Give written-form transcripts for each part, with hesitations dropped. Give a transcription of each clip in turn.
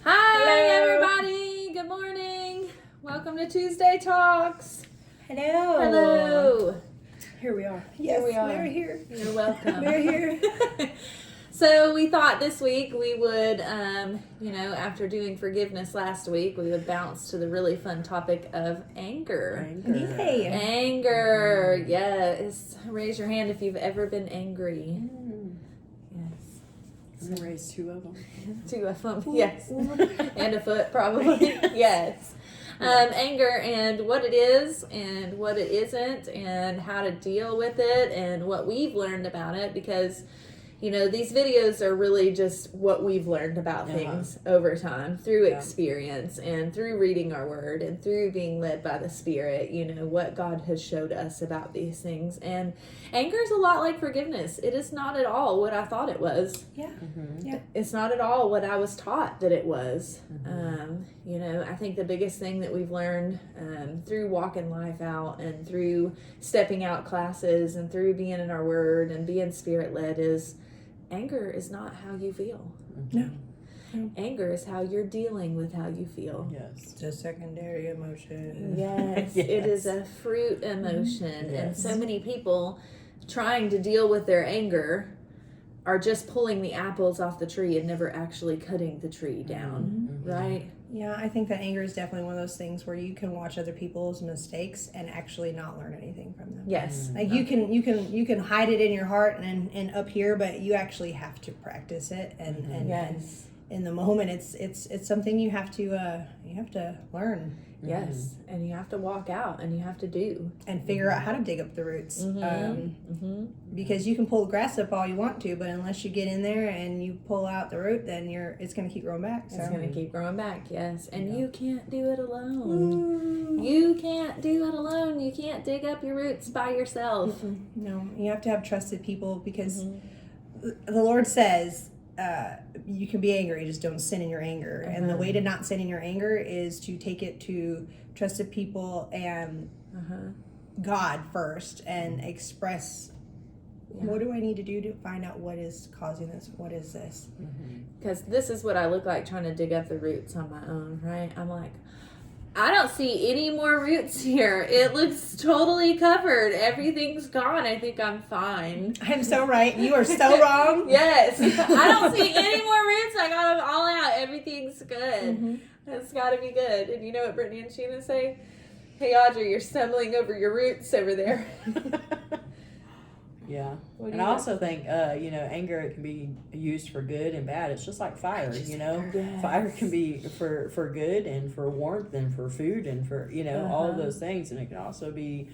Hi, Hello. everybody. Good morning. Welcome to Tuesday Talks. Hello. Hello. Here we are. Here we are. We're here. You're welcome. We're here. So we thought this week we would, after doing forgiveness last week, we would bounce to the really fun topic of anger. Yay. Anger. Yes. Raise your hand if you've ever been angry. Yes. I'm gonna raise two of them. Two of them, yes. And a foot, probably. Yes. Anger and what it is and what it isn't and how to deal with it and what we've learned about it, because these videos are really just what we've learned about things over time through experience and through reading our word and through being led by the Spirit, what God has showed us about these things. And anger is a lot like forgiveness. It is not at all what I thought it was. Yeah. Mm-hmm. Yeah. It's not at all what I was taught that it was. Mm-hmm. I think the biggest thing that we've learned through walking life out and through stepping out classes and through being in our word and being Spirit-led is anger is not how you feel. No. Anger is how you're dealing with how you feel. Yes. It's a secondary emotion. Yes, Yes. it is a fruit emotion. And Yes. so many people trying to deal with their anger are just pulling the apples off the tree and never actually cutting the tree down, Mm-hmm. right? Yeah, I think that anger is definitely one of those things where you can watch other people's mistakes and actually not learn anything from them. Yes. Like you can hide it in your heart and up here, but you actually have to practice it and Yes. in the moment it's something you have to learn Yes. And you have to walk out and you have to do. and figure out how to dig up the roots. Mm-hmm. Because you can pull the grass up all you want to, but unless you get in there and you pull out the root, then it's going to keep growing back. So. It's going to keep growing back, yes. And Yeah. you can't do it alone. You can't do it alone. You can't dig up your roots by yourself. No, you have to have trusted people because Mm-hmm. the Lord says you can be angry, just don't sin in your anger. And the way to not sin in your anger is to take it to trusted people and God first and express. What do I need to do to find out what is causing this? What is this? Because this is what I look like trying to dig up the roots on my own, right? I'm like, I don't see any more roots here. It looks totally covered. Everything's gone. I think I'm fine. I'm so right. You are so wrong. Yes. I don't see any more roots. I got them all out. Everything's good. It's got to be good. And you know what Brittany and Sheena say? Hey, Audrey, you're stumbling over your roots over there. Yeah. What do And you I also think, anger, it can be used for good and bad. It's just like fire, Yes. Fire can be for good and for warmth and for food and for, all of those things. And it can also be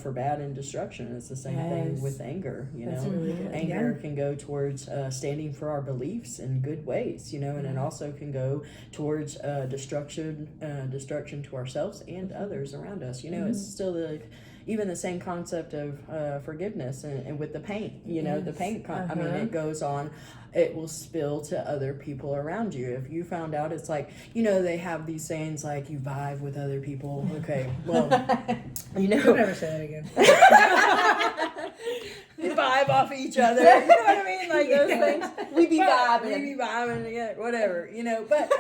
for bad and destruction. It's the same thing Yes. with anger, That's really good. Anger can go towards standing for our beliefs in good ways, and it also can go towards destruction to ourselves and others around us. It's still even the same concept of forgiveness and with the paint, the paint, I mean, it goes on, it will spill to other people around you. If you found out, it's like, they have these sayings like you vibe with other people. Okay, well, Don't ever say that again. you vibe off of each other. You know what I mean? Like those things. We be vibing. We be vibing together, whatever, but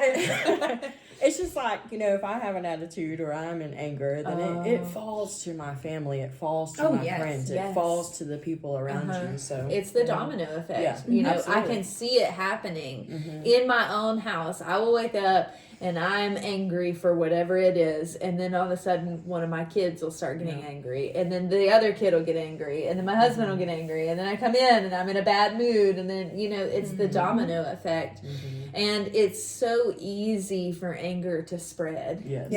it's just like, if I have an attitude or I'm in anger, then it falls to my family, it falls to my friends, it falls to the people around you. So it's the domino effect. Yeah, I absolutely. can see it happening in my own house. I will wake up and I'm angry for whatever it is, and then all of a sudden one of my kids will start getting angry, and then the other kid will get angry, and then my husband will get angry, and then I come in and I'm in a bad mood, and then it's the domino effect. And it's so easy for anger to spread. Yes.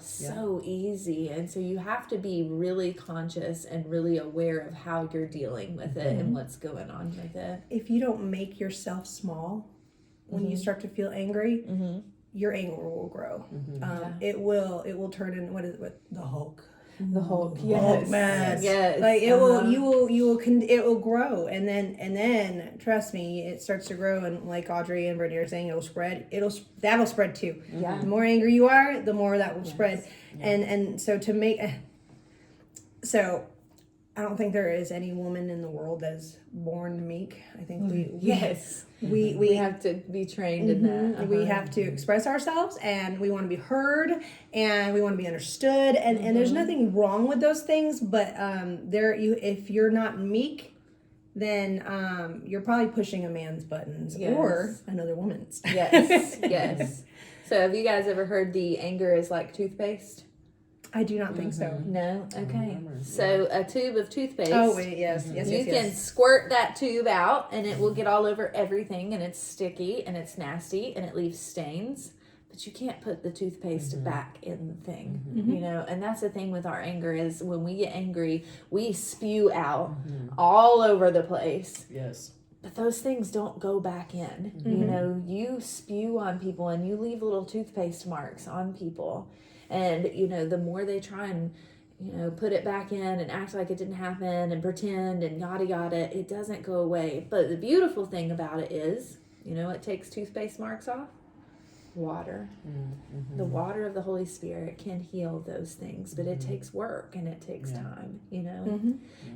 So easy. And so you have to be really conscious and really aware of how you're dealing with it and what's going on with it. If you don't make yourself small when you start to feel angry, your anger will grow. It will turn in the Hulk. The Hulk, Hulk smash. Yes. Like it will grow, and then trust me, it starts to grow, and like Audrey and Brittany are saying, it'll spread. That'll spread too. Yeah. The more angry you are, the more that will spread. And so to make I don't think there is any woman in the world that's born meek. I think Yes. we have to be trained in that. we have to express ourselves, and we want to be heard, and we want to be understood, and there's nothing wrong with those things, but if you're not meek, then you're probably pushing a man's buttons or another woman's. Yes. So have you guys ever heard the anger is like toothpaste? I do not think so. No? Okay. So a tube of toothpaste. Oh wait, yes. You can squirt that tube out and it will get all over everything, and it's sticky and it's nasty and it leaves stains. But you can't put the toothpaste back in the thing, you know? And that's the thing with our anger is when we get angry, we spew out all over the place. Yes. But those things don't go back in. You know, you spew on people and you leave little toothpaste marks on people. And, you know, the more they try and, you know, put it back in and act like it didn't happen and pretend and yada yada, it doesn't go away. But the beautiful thing about it is, you know, it takes toothpaste marks off. Water. The water of the Holy Spirit can heal those things, but it takes work and it takes time, you know.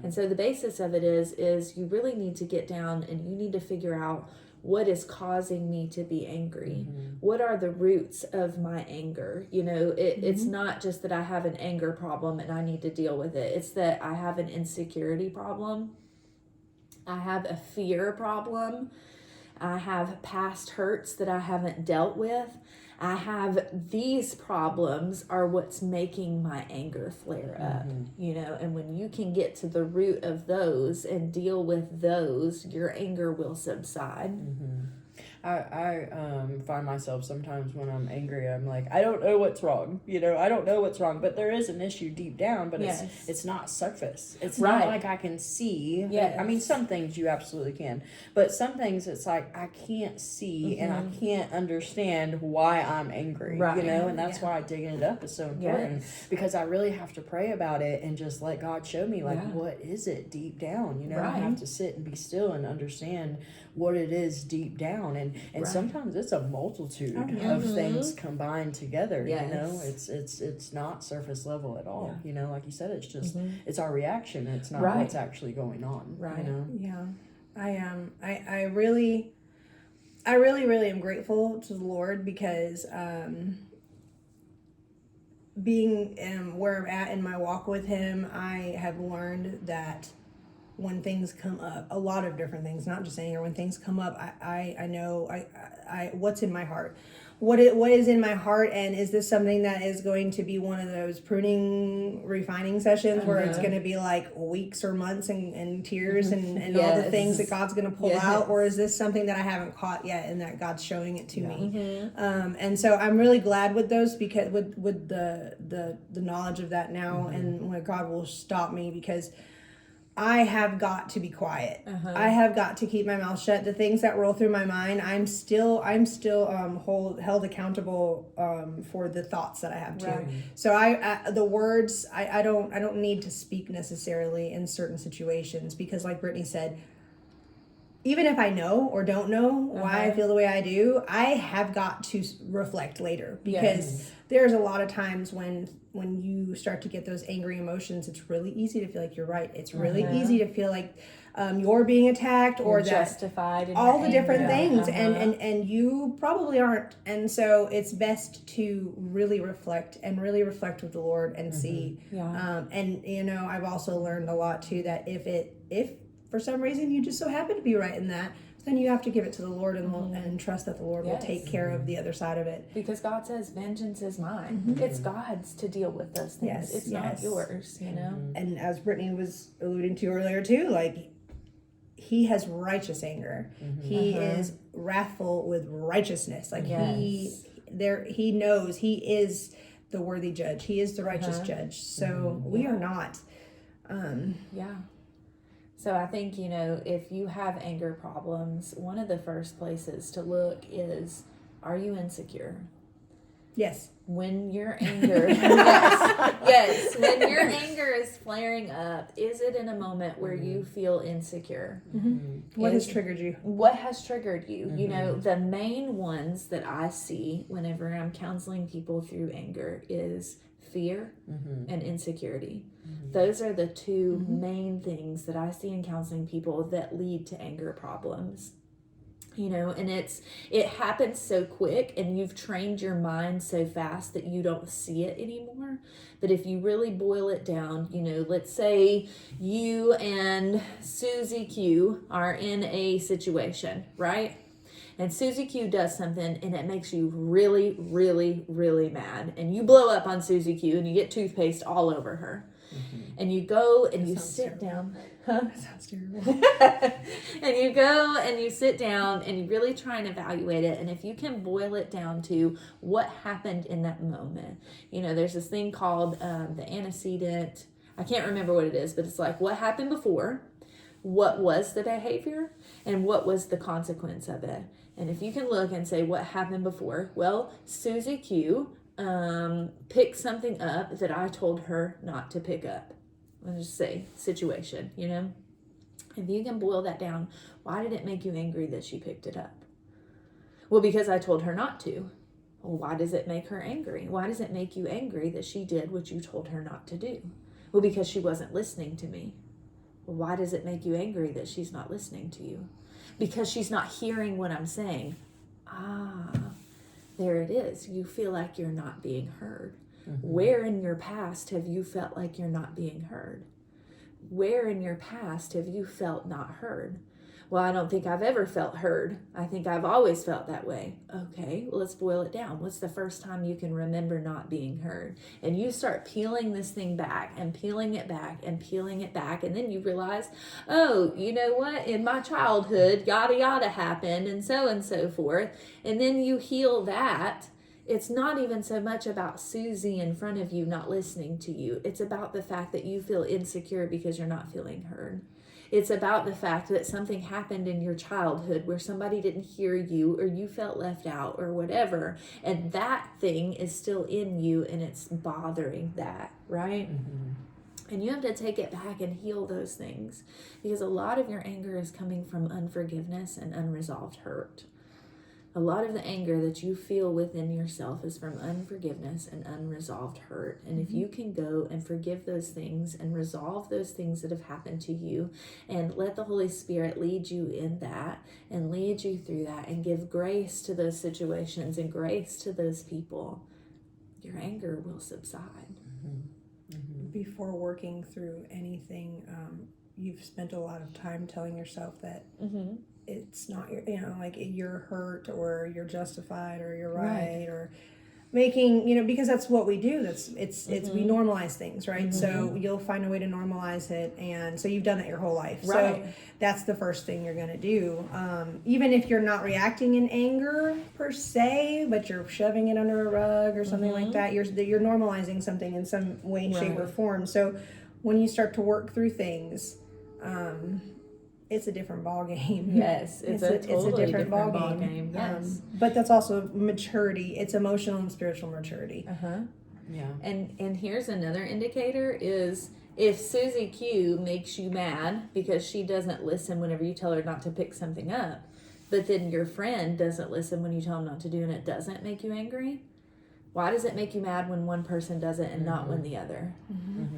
And so the basis of it is you really need to get down and you need to figure out what is causing me to be angry. What are the roots of my anger? You know, it's not just that I have an anger problem and I need to deal with it. It's that I have an insecurity problem. I have a fear problem. I have past hurts that I haven't dealt with. I have these problems are what's making my anger flare up, you know, and when you can get to the root of those and deal with those, your anger will subside. I find myself sometimes when I'm angry, I'm like, I don't know what's wrong. You know, I don't know what's wrong, but there is an issue deep down, but it's not surface. It's not like I can see. Yes. I mean, some things you absolutely can, but some things it's like I can't see and I can't understand why I'm angry, you know, and that's why digging it up is so important because I really have to pray about it and just let God show me like, what is it deep down? You know, I have to sit and be still and understand what it is deep down, and sometimes it's a multitude of things combined together. You know, it's not surface level at all. You know, like you said, it's just it's our reaction. It's not what's actually going on. You know? I really am grateful to the Lord because being where I'm at in my walk with Him, I have learned that when things come up, a lot of different things, not just anger, when things come up, I know I what's in my heart. What is in my heart, and is this something that is going to be one of those pruning, refining sessions where it's going to be like weeks or months and tears and all the things that God's going to pull out, or is this something that I haven't caught yet and that God's showing it to me? And so I'm really glad with those because with the knowledge of that now, and when God will stop me because I have got to be quiet. I have got to keep my mouth shut. The things that roll through my mind, I'm still held accountable for the thoughts that I have too. So the words I don't need to speak necessarily in certain situations because, like Brittany said, even if I know or don't know why I feel the way I do, I have got to reflect later because there's a lot of times when you start to get those angry emotions, it's really easy to feel like you're right. It's really easy to feel like you're being attacked or that justified in all the different things and you probably aren't. And so it's best to really reflect with the Lord and see. And you know, I've also learned a lot too that if for some reason you just so happen to be right in that, then you have to give it to the Lord and trust that the Lord will take care of the other side of it. Because God says, vengeance is mine. It's God's to deal with those things. It's not yours, you know? And as Brittany was alluding to earlier too, like, He has righteous anger. He is wrathful with righteousness. Like, He knows He is the worthy judge. He is the righteous judge. So we are not. So I think, you know, if you have anger problems, one of the first places to look is, are you insecure? Yes. When your anger, yes, when your anger is flaring up, is it in a moment where you feel insecure? What has triggered you? What has triggered you? You know, the main ones that I see whenever I'm counseling people through anger is fear and insecurity. Those are the two main things that I see in counseling people that lead to anger problems. You know, and it happens so quick, and you've trained your mind so fast that you don't see it anymore. But if you really boil it down, you know, let's say you and Susie Q are in a situation, right? And Susie Q does something and it makes you really, really, really mad. And you blow up on Susie Q and you get toothpaste all over her. And you go and you sit down. That sounds terrible. And you go and you sit down and you really try and evaluate it. And if you can boil it down to what happened in that moment, you know, there's this thing called the antecedent. I can't remember what it is, but it's like what happened before, what was the behavior, and what was the consequence of it. And if you can look and say what happened before, well, Susie Q picked something up that I told her not to pick up. Let's just say situation, you know. If you can boil that down, why did it make you angry that she picked it up? Well, because I told her not to. Well, why does it make her angry? Why does it make you angry that she did what you told her not to do? Well, because she wasn't listening to me. Well, why does it make you angry that she's not listening to you? Because she's not hearing what I'm saying. There it is. You feel like you're not being heard. Where in your past have you felt like you're not being heard? Where in your past have you felt not heard? Well, I don't think I've ever felt heard. I think I've always felt that way. Okay, well, let's boil it down. What's the first time you can remember not being heard? And you start peeling this thing back and peeling it back and peeling it back. And then you realize, oh, you know what? In my childhood, yada, yada happened and so forth. And then you heal that. It's not even so much about Susie in front of you not listening to you. It's about the fact that you feel insecure because you're not feeling heard. It's about the fact that something happened in your childhood where somebody didn't hear you or you felt left out or whatever. And that thing is still in you and it's bothering that, right? And you have to take it back and heal those things because a lot of your anger is coming from unforgiveness and unresolved hurt. A lot of the anger that you feel within yourself is from unforgiveness and unresolved hurt. And if you can go and forgive those things and resolve those things that have happened to you and let the Holy Spirit lead you in that and lead you through that and give grace to those situations and grace to those people, your anger will subside. Before working through anything, you've spent a lot of time telling yourself that it's not your, you know, like you're hurt or you're justified or you're right. Or making, you know, because that's what we do. It's we normalize things, right? So you'll find a way to normalize it, and so you've done that your whole life. Right. So that's the first thing you're gonna do. Even if you're not reacting in anger per se, but you're shoving it under a rug or something like that, you're normalizing something in some way, shape, or form. So when you start to work through things, it's a different ball game. Yes, it's a totally different ball game. Yes, but that's also maturity. It's emotional and spiritual maturity. Yeah. And here's another indicator is if Susie Q makes you mad because she doesn't listen whenever you tell her not to pick something up, but then your friend doesn't listen when you tell them not to do and it doesn't make you angry. Why does it make you mad when one person does it and not when the other?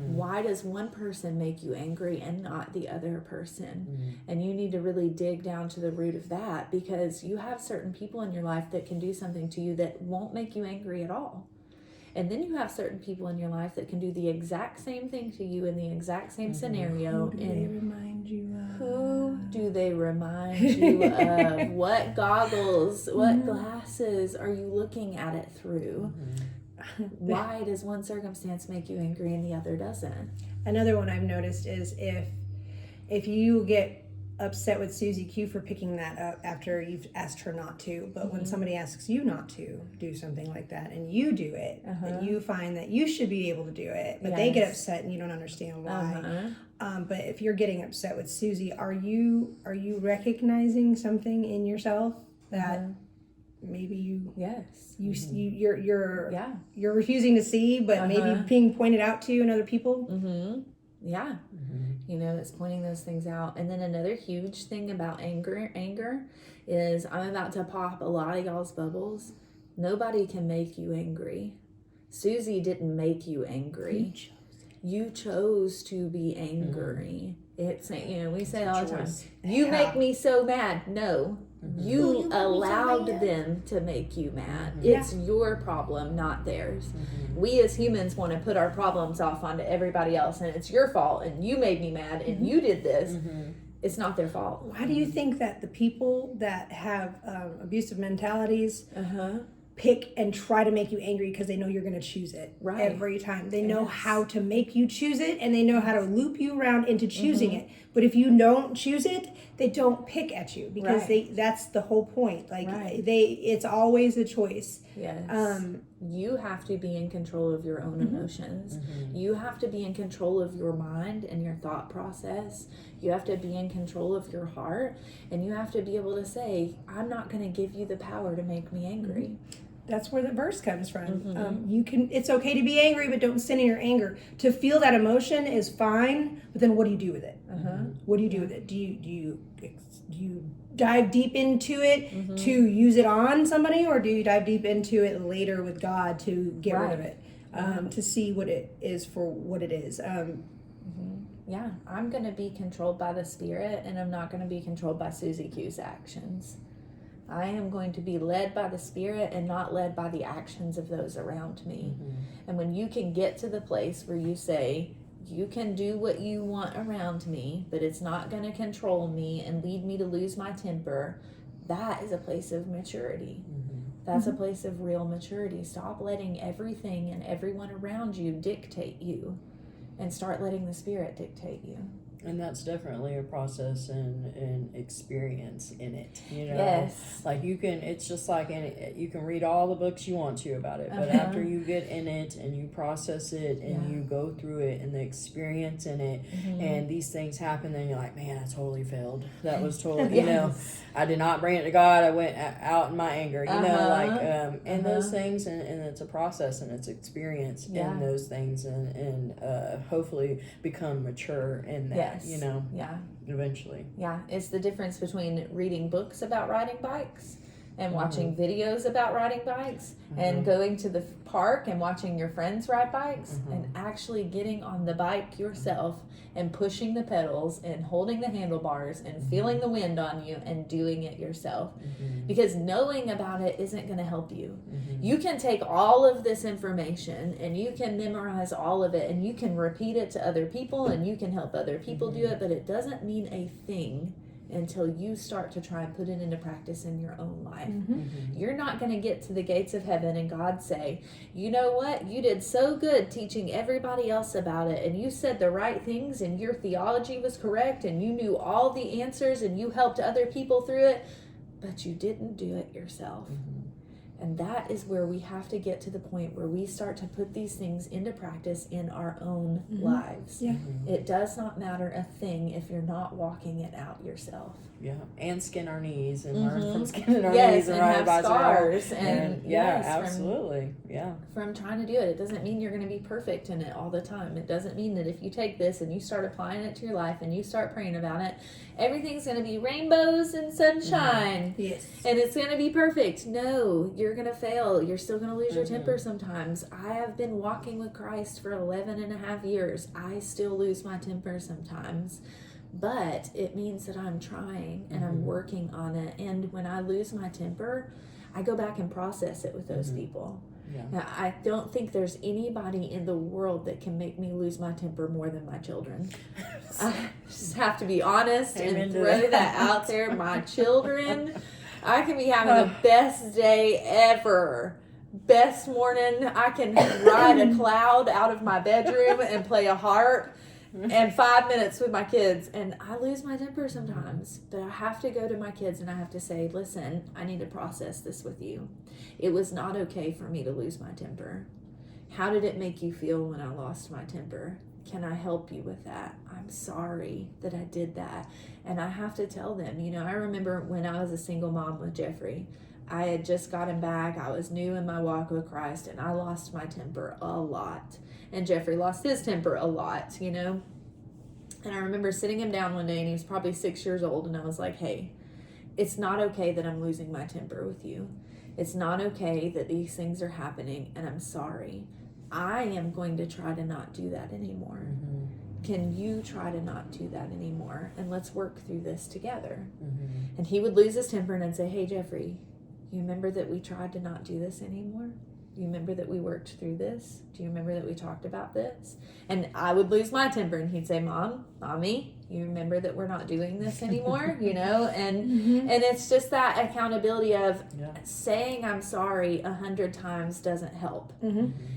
Why does one person make you angry and not the other person? And you need to really dig down to the root of that because you have certain people in your life that can do something to you that won't make you angry at all. And then you have certain people in your life that can do the exact same thing to you in the exact same scenario. Who do they remind you of? Who do they remind you of? What goggles, what glasses are you looking at it through? Why does one circumstance make you angry and the other doesn't? Another one I've noticed is if you get upset with Susie Q for picking that up after you've asked her not to, but when somebody asks you not to do something like that and you do it, and you find that you should be able to do it, but they get upset and you don't understand why. But if you're getting upset with Susie, are you recognizing something in yourself that maybe you Yes. you're refusing to see, but maybe being pointed out to you and other people. Yeah. You know, it's pointing those things out. And then another huge thing about anger is, I'm about to pop a lot of y'all's bubbles. Nobody can make you angry. Susie didn't make you angry. You chose to be angry. It's, you know, we say all the time, you make me so mad. No, you allowed them to make you mad. It's your problem, not theirs. We as humans want to put our problems off onto everybody else, and it's your fault, and you made me mad, and you did this. It's not their fault. Why do you think that the people that have abusive mentalities pick and try to make you angry because they know you're going to choose it every time? They know how to make you choose it, and they know how to loop you around into choosing it. But if you don't choose it, they don't pick at you because that's the whole point. Like it's always a choice. Yes. You have to be in control of your own emotions. You have to be in control of your mind and your thought process. You have to be in control of your heart, and you have to be able to say, I'm not going to give you the power to make me angry. That's where the verse comes from. It's okay to be angry, but don't sin in your anger. To feel that emotion is fine, but then what do you do with it? What do you do with it? Do you dive deep into it to use it on somebody, or do you dive deep into it later with God to get rid of it, to see what it is for what it is? Yeah, I'm going to be controlled by the Spirit, and I'm not going to be controlled by Susie Q's actions. I am going to be led by the Spirit and not led by the actions of those around me. And when you can get to the place where you say, you can do what you want around me, but it's not going to control me and lead me to lose my temper, that is a place of maturity. That's a place of real maturity. Stop letting everything and everyone around you dictate you, and start letting the Spirit dictate you. And that's definitely a process and experience in it, you know. Yes. Like you can, it's just like you can read all the books you want to about it, but after you get in it and you process it and you go through it and the experience in it, and these things happen, then you're like, man, I totally failed. That was totally, you know, I did not bring it to God. I went out in my anger, you know, like, and those things, and it's a process and it's experience in those things, and hopefully become mature in that. You know, eventually. Yeah, it's the difference between reading books about riding bikes and watching videos about riding bikes and going to the park and watching your friends ride bikes and actually getting on the bike yourself and pushing the pedals and holding the handlebars and feeling the wind on you and doing it yourself. Because knowing about it isn't going to help you. You can take all of this information and you can memorize all of it and you can repeat it to other people and you can help other people do it, but it doesn't mean a thing until you start to try and put it into practice in your own life. You're not going to get to the gates of heaven and God say, you know what, you did so good teaching everybody else about it, and you said the right things, and your theology was correct, and you knew all the answers, and you helped other people through it, but you didn't do it yourself. And that is where we have to get to the point where we start to put these things into practice in our own lives. It does not matter a thing if you're not walking it out yourself. And skin our knees and learn from skinning our knees and have scars and absolutely. From trying to do it. It doesn't mean you're going to be perfect in it all the time. It doesn't mean that if you take this and you start applying it to your life and you start praying about it, everything's going to be rainbows and sunshine. And it's going to be perfect. No, you're going to fail. You're still going to lose your temper sometimes. I have been walking with Christ for 11 and a half years. I still lose my temper sometimes. But it means that I'm trying and I'm working on it. And when I lose my temper, I go back and process it with those people. Now, I don't think there's anybody in the world that can make me lose my temper more than my children. I just have to be honest and throw that out there. My children, I can be having the best day ever. Best morning. I can ride a cloud out of my bedroom and play a harp. And 5 minutes with my kids, and I lose my temper sometimes, but I have to go to my kids and I have to say, listen, I need to process this with you. It was not okay for me to lose my temper. How did it make you feel when I lost my temper? Can I help you with that? I'm sorry that I did that. And I have to tell them, you know, I remember when I was a single mom with Jeffrey, I had just gotten back. I was new in my walk with Christ, and I lost my temper a lot. And Jeffrey lost his temper a lot, you know. And I remember sitting him down one day, and he was probably 6 years old, and I was like, hey, it's not okay that I'm losing my temper with you. It's not okay that these things are happening, and I'm sorry. I am going to try to not do that anymore. Can you try to not do that anymore? And let's work through this together. And he would lose his temper and I'd say, hey, Jeffrey, you remember that we tried to not do this anymore? You remember that we worked through this? Do you remember that we talked about this? And I would lose my temper and he'd say, Mommy, you remember that we're not doing this anymore? You know, and it's just that accountability of saying I'm sorry 100 times doesn't help.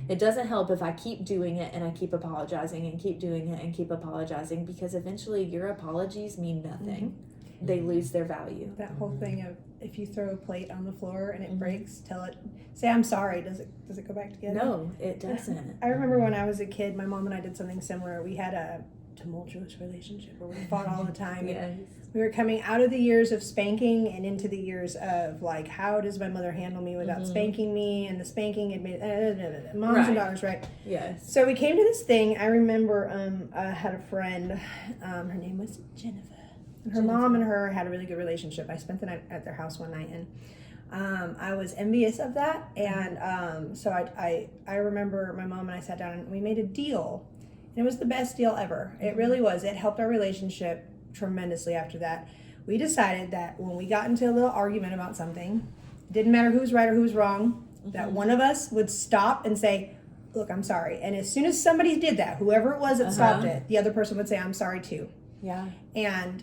It doesn't help if I keep doing it and I keep apologizing and keep doing it and keep apologizing, because eventually your apologies mean nothing. They lose their value. That whole thing of, if you throw a plate on the floor and it breaks, say I'm sorry. Does it go back together? No, it doesn't. I remember when I was a kid, my mom and I did something similar. We had a tumultuous relationship where we fought all the time. Yes. We were coming out of the years of spanking and into the years of like, how does my mother handle me without spanking me? And the spanking had made moms and daughters, right? Yes. So we came to this thing. I remember I had a friend. Her name was Jennifer. Her mom and her had a really good relationship. I spent the night at their house one night, and I was envious of that. And so I remember my mom and I sat down and we made a deal. And it was the best deal ever. It really was. It helped our relationship tremendously after that. We decided that when we got into a little argument about something, it didn't matter who was right or who was wrong, that one of us would stop and say, look, I'm sorry. And as soon as somebody did that, whoever it was that stopped it, the other person would say, I'm sorry too. Yeah. And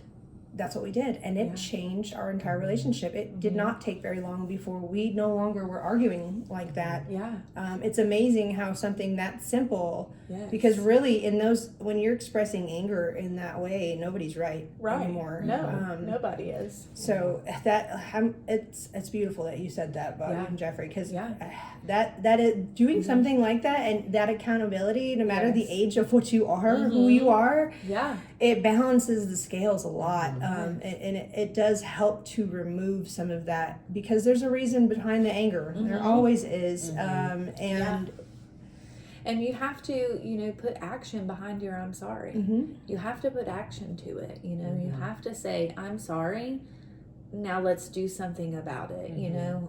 that's what we did, and it changed our entire relationship. It did not take very long before we no longer were arguing like that. Yeah. It's amazing how something that simple, because really in those, when you're expressing anger in that way, nobody's right anymore. No, nobody is. So that it's beautiful that you said that about you and Jeffrey, because that is doing something like that, and that accountability, no matter the age of what you are, who you are, it balances the scales a lot. And it does help to remove some of that, because there's a reason behind the anger. There always is. And you have to, put action behind your I'm sorry. You have to put action to it. You have to say, I'm sorry. Now let's do something about it.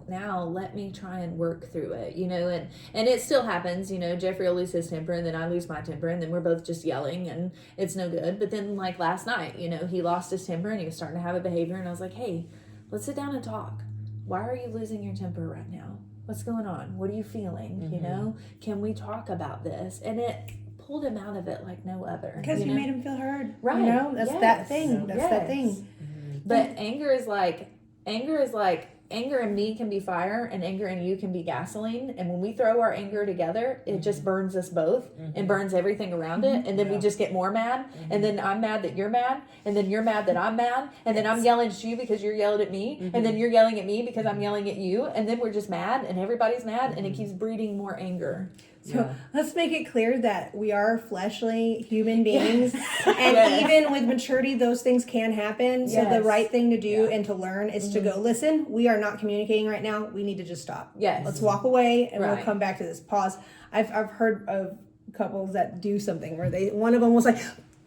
Now let me try and work through it, and it still happens. Jeffrey will lose his temper and then I lose my temper and then we're both just yelling and it's no good. But then like last night, he lost his temper and he was starting to have a behavior, and I was like, hey, let's sit down and talk. Why are you losing your temper right now? What's going on? What are you feeling? Can we talk about this? And it pulled him out of it like no other. Because you made him feel heard. Right. That's that thing. That's that thing. But anger is like anger in me can be fire and anger in you can be gasoline. And when we throw our anger together, it just burns us both and burns everything around it. And then we just get more mad. And then I'm mad that you're mad. And then you're mad that I'm mad. And then I'm yelling at you because you're yelling at me. And then you're yelling at me because I'm yelling at you. And then we're just mad and everybody's mad and it keeps breeding more anger. So let's make it clear that we are fleshly human beings. And even with maturity, those things can happen. So the right thing to do and to learn is to go, listen, we are not communicating right now. We need to just stop. Yes. Let's walk away and we'll come back to this. Pause. I've heard of couples that do something where one of them was like,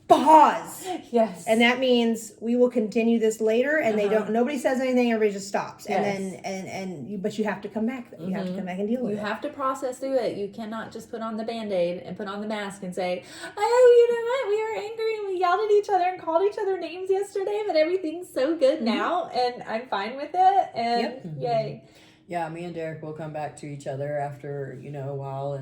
pause. Yes. And that means we will continue this later, and nobody says anything, everybody just stops. Yes. And then but you have to come back. You have to come back and deal with it. You have to process through it. You cannot just put on the Band-Aid and put on the mask and say, oh, you know what? We are angry and we yelled at each other and called each other names yesterday, but everything's so good now and I'm fine with it. And yay. Yeah, me and Derek will come back to each other after, a while,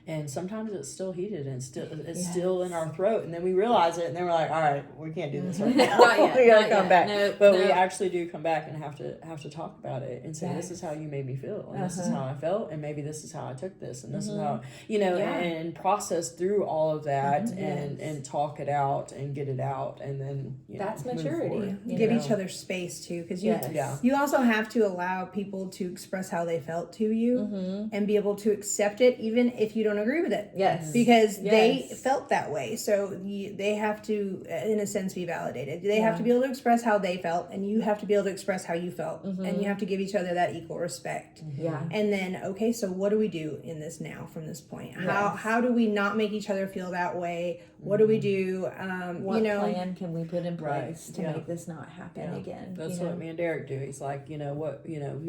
and sometimes it's still heated and it's still in our throat, and then we realize it, and then we're like, all right, we can't do this right now. Not yet, we gotta come yet. back. But we actually do come back and have to talk about it and say, this is how you made me feel, and this is how I felt, and maybe this is how I took this, and this is how, and process through all of that and talk it out and get it out, and then that's move maturity. forward, Give each other space too, because you also have to allow people to express express how they felt to you and be able to accept it even if you don't agree with it. Yes. Because they Yes. felt that way. So they have to, in a sense, be validated. They have to be able to express how they felt, and you have to be able to express how you felt. And you have to give each other that equal respect. Yeah. And then, okay, so what do we do in this now from this point? How do we not make each other feel that way? What do we do? What you know, plan can we put in Right. place to Yeah. make this not happen again? That's you know? what me and Derek do. He's like,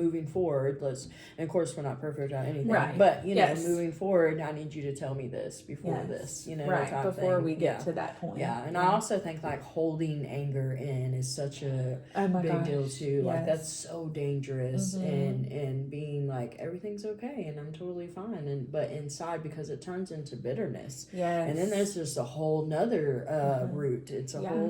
moving forward, and of course we're not perfect at anything, Right. but Yes. moving forward, I need you to tell me this before Yes. this, right type before thing. we get to that point. Yeah, and I also think like holding anger in is such a Oh my big gosh. deal too. Like Yes. that's so dangerous, and being like everything's okay and I'm totally fine, but inside, because it turns into bitterness. Yes. And then there's just a whole nother root. It's a whole,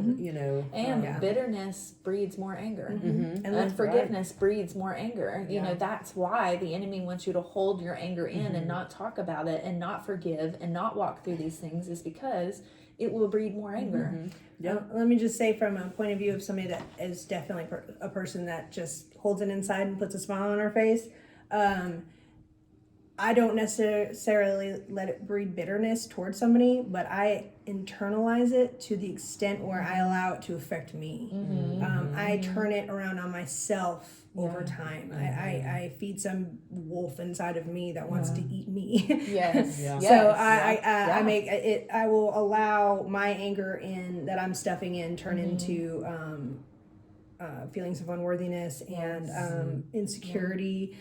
And bitterness breeds more anger. and And that's unforgiveness breeds more anger. You Yeah. know, that's why the enemy wants you to hold your anger in and not talk about it and not forgive and not walk through these things, is because it will breed more anger. Let me just say, from a point of view of somebody that is definitely a person that just holds it inside and puts a smile on her face, I don't necessarily let it breed bitterness towards somebody, but I internalize it to the extent where I allow it to affect me. I turn it around on myself over time. I feed some wolf inside of me that wants to eat me. Yes. Yeah. Yes. So I make it. I will allow my anger in that I'm stuffing in turn into feelings of unworthiness and insecurity.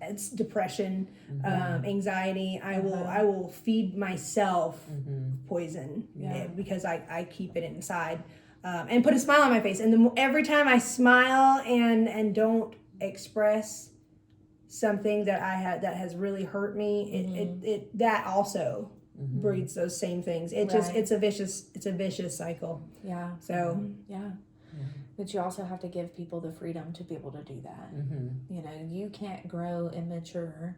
It's depression, anxiety. I will feed myself poison because I keep it inside. And put a smile on my face, and every time I smile and don't express something that I had that has really hurt me, it that also breeds those same things. It's a vicious cycle. Yeah. So Yeah. But you also have to give people the freedom to be able to do that. You know, you can't grow and mature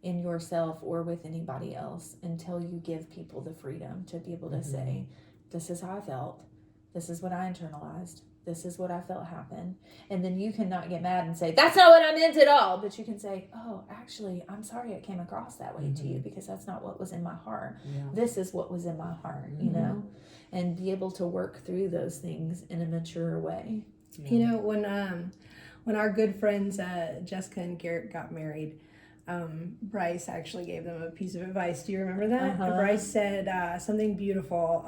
in yourself or with anybody else until you give people the freedom to be able to say, this is how I felt. This is what I internalized. This is what I felt happen. And then you cannot get mad and say, that's not what I meant at all. But you can say, oh, actually, I'm sorry it came across that way to you, because that's not what was in my heart. This is what was in my heart, you know, and be able to work through those things in a mature way. you know, when our good friends Jessica and Garrett got married, Bryce actually gave them a piece of advice. Do you remember that? Bryce said something beautiful.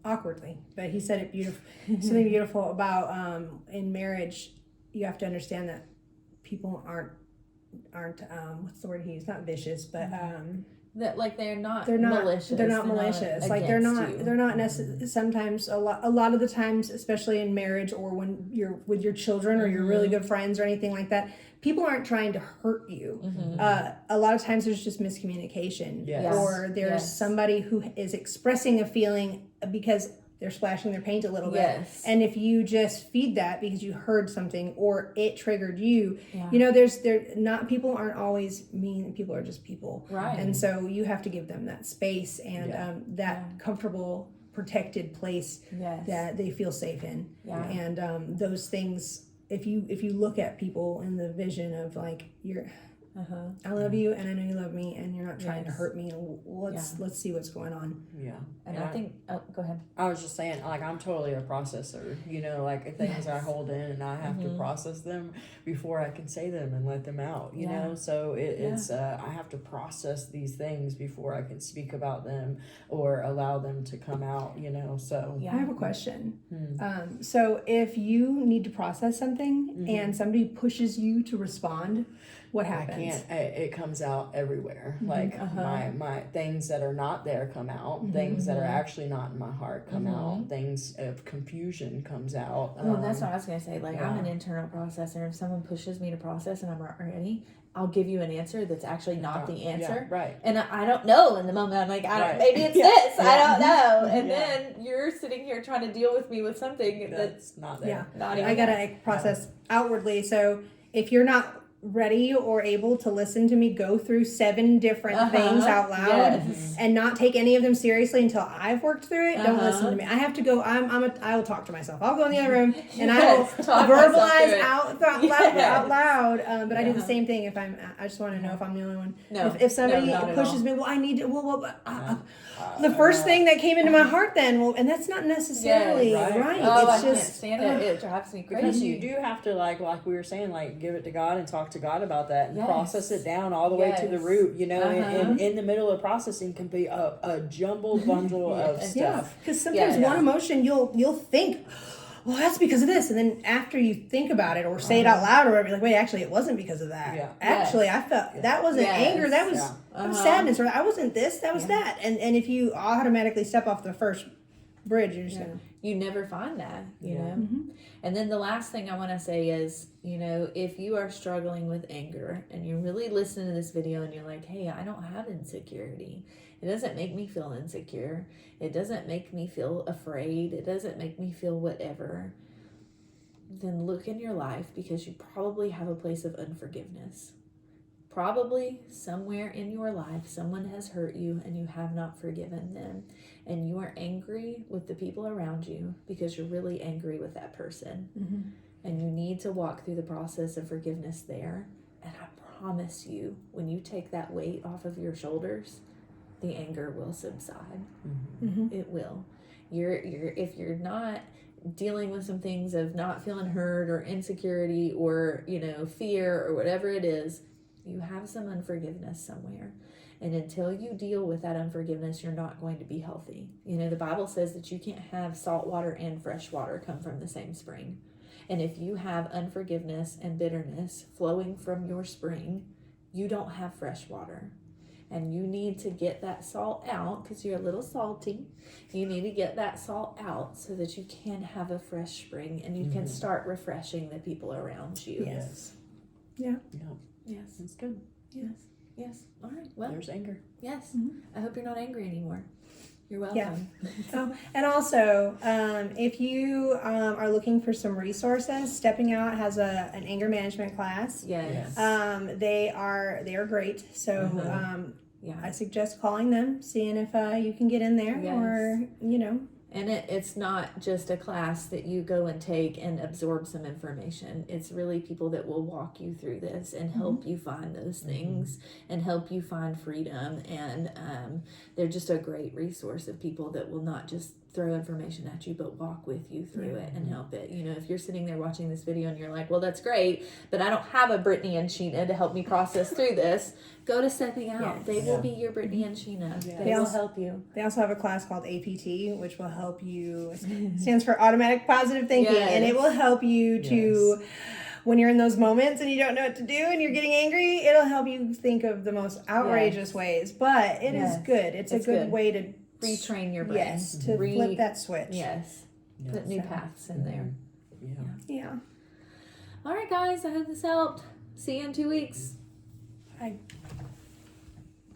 Awkwardly, but he said it beautiful. Something beautiful about in marriage, you have to understand that people aren't what's the word he used? Not vicious, but That like they're not malicious. They're not malicious. Like they're not necessarily. Sometimes a lot of the times, especially in marriage or when you're with your children or you're really good friends or anything like that, people aren't trying to hurt you. A lot of times there's just miscommunication, or there's somebody who is expressing a feeling because they're splashing their paint a little bit. And if you just feed that because you heard something or it triggered you, you know, people aren't always mean. People are just people. Right. And so you have to give them that space and that comfortable, protected place that they feel safe in. And those things, if you look at people in the vision of like, I love you and I know you love me and you're not trying to hurt me. Let's see what's going on. Yeah. And I think, go ahead. I was just saying, like, I'm totally a processor, you know, like things I hold in and I have to process them before I can say them and let them out, you know? So it's, I have to process these things before I can speak about them or allow them to come out, you know? So I have a question. So if you need to process something and somebody pushes you to respond, what happens? It comes out everywhere. Like my things that are not there come out. Things that are actually not in my heart come out. Things of confusion comes out. Well, that's what I was going to say. Like, I'm an internal processor. If someone pushes me to process and I'm not ready, I'll give you an answer that's actually not the answer. Yeah, right. And I don't know in the moment. I'm like, maybe it's this. I don't know. And then you're sitting here trying to deal with me with something that's not there. not even I gotta process outwardly. So if you're not ready or able to listen to me go through 7 different things out loud Yes. and not take any of them seriously until I've worked through it, don't Uh-huh. listen to me. I have to go. I will talk to myself. I'll go in the other room and Yes, I will talk myself verbalize through it. out loud. But I do the Uh-huh. same thing if I'm. I just want to know if I'm the only one. No. If somebody No, not at pushes all. me, well, I need to. The first thing that came into my heart then, well, and that's not necessarily Yes, right. right. Oh, I It's can't just stand it. It drives me crazy. Because you do have to like we were saying, like give it to God and talk to God about that and Yes. process it down all the way to the Yes. root, you know, Uh-huh. and in the middle of processing can be a jumbled bundle of Yes. yeah, stuff. because sometimes Yeah. one emotion you'll think, well, that's because of this, and then after you think about it or say it out loud or whatever, you're like, wait, actually, it wasn't because of that. Yeah. Actually, I felt that wasn't Yes. anger, that was, Yeah. that was Uh-huh. sadness, or I wasn't this, that was Yeah. that, and if you automatically step off the first bridge, you're just gonna. You never find that, you Yeah. know. And then the last thing I want to say is, you know, if you are struggling with anger and you're really listening to this video and you're like, hey, I don't have insecurity. It doesn't make me feel insecure. It doesn't make me feel afraid. It doesn't make me feel whatever. Then look in your life, because you probably have a place of unforgiveness. Probably somewhere in your life, someone has hurt you and you have not forgiven them. And you are angry with the people around you because you're really angry with that person. And you need to walk through the process of forgiveness there. And I promise you, when you take that weight off of your shoulders, the anger will subside. It will. If you're not dealing with some things of not feeling heard or insecurity or, you know, fear or whatever it is, you have some unforgiveness somewhere. And until you deal with that unforgiveness, you're not going to be healthy. You know, the Bible says that you can't have salt water and fresh water come from the same spring. And if you have unforgiveness and bitterness flowing from your spring, you don't have fresh water. And you need to get that salt out because you're a little salty. You need to get that salt out so that you can have a fresh spring and you can start refreshing the people around you. Yes. Yeah. Yes. That's good. Yes. Yes. All right. Well, There's anger. yes. I hope you're not angry anymore. You're welcome. Yeah. Oh, and also, if you are looking for some resources, Stepping Out has an anger management class. Yes. They are great. So Yeah. I suggest calling them, seeing if you can get in there, Yes. or you know. And it's not just a class that you go and take and absorb some information. It's really people that will walk you through this and help you find those things and help you find freedom. And they're just a great resource of people that will not just throw information at you, but walk with you through it and help it. You know, if you're sitting there watching this video and you're like, well, that's great, but I don't have a Brittany and Sheena to help me process through this, go to Stepping Out. Yes. They will be your Brittany and Sheena. Yeah. They They will also- help you. They also have a class called APT, which will help you. Stands for Automatic Positive Thinking, and it will help you to. When you're in those moments and you don't know what to do and you're getting angry, it'll help you think of the most outrageous ways. But it is Yes. good. It's a good way to retrain your brain. yes, to flip that switch. Yes. Put new paths in there. Yeah. All right, guys. I hope this helped. See you in 2 weeks. Bye.